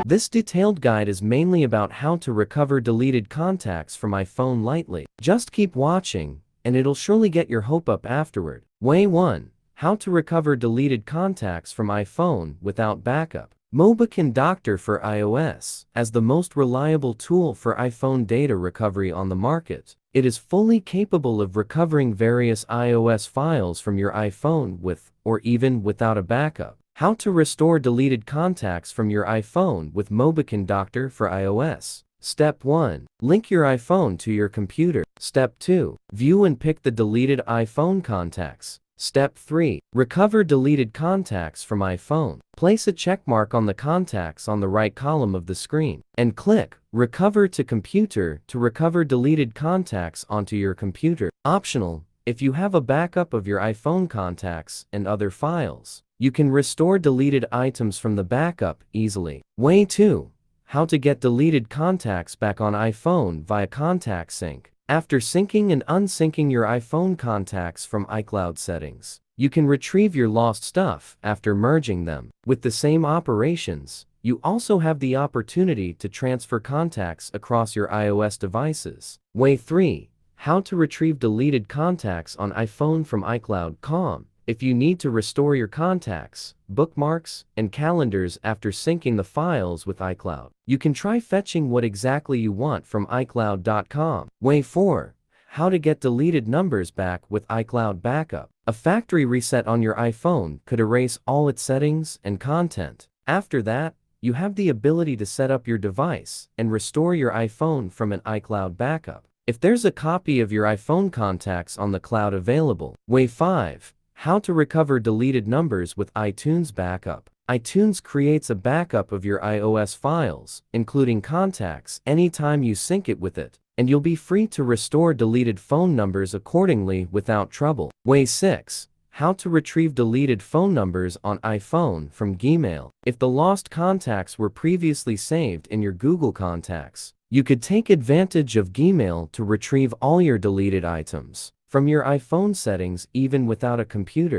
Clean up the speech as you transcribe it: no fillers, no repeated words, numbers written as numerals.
This detailed guide is mainly about how to recover deleted contacts from iPhone lightly. Just keep watching, and it'll surely get your hope up afterward. Way 1. How to recover deleted contacts from iPhone without backup. Mobican Doctor for iOS. As the most reliable tool for iPhone data recovery on the market, it is fully capable of recovering various iOS files from your iPhone with, or even without a backup. How to restore deleted contacts from your iPhone with Mobican Doctor for iOS. Step 1. Link your iPhone to your computer. Step 2. View and pick the deleted iPhone contacts. Step 3. Recover deleted contacts from iPhone. Place a checkmark on the contacts on the right column of the screen, and click Recover to Computer to recover deleted contacts onto your computer. Optional, if you have a backup of your iPhone contacts and other files, you can restore deleted items from the backup easily. Way 2. How to get deleted contacts back on iPhone via Contact Sync. After syncing and unsyncing your iPhone contacts from iCloud settings, you can retrieve your lost stuff after merging them. With the same operations, you also have the opportunity to transfer contacts across your iOS devices. Way 3. How to retrieve deleted contacts on iPhone from iCloud.com. If you need to restore your contacts, bookmarks, and calendars after syncing the files with iCloud, you can try fetching what exactly you want from iCloud.com. Way 4. How to get deleted numbers back with iCloud Backup. A factory reset on your iPhone could erase all its settings and content. After that, you have the ability to set up your device and restore your iPhone from an iCloud backup, if there's a copy of your iPhone contacts on the cloud available. Way 5. How to recover deleted numbers with iTunes Backup. iTunes creates a backup of your iOS files, including contacts, anytime you sync it with it, and you'll be free to restore deleted phone numbers accordingly without trouble. Way 6. How to retrieve deleted phone numbers on iPhone from Gmail. If the lost contacts were previously saved in your Google contacts, you could take advantage of Gmail to retrieve all your deleted items from your iPhone settings even without a computer.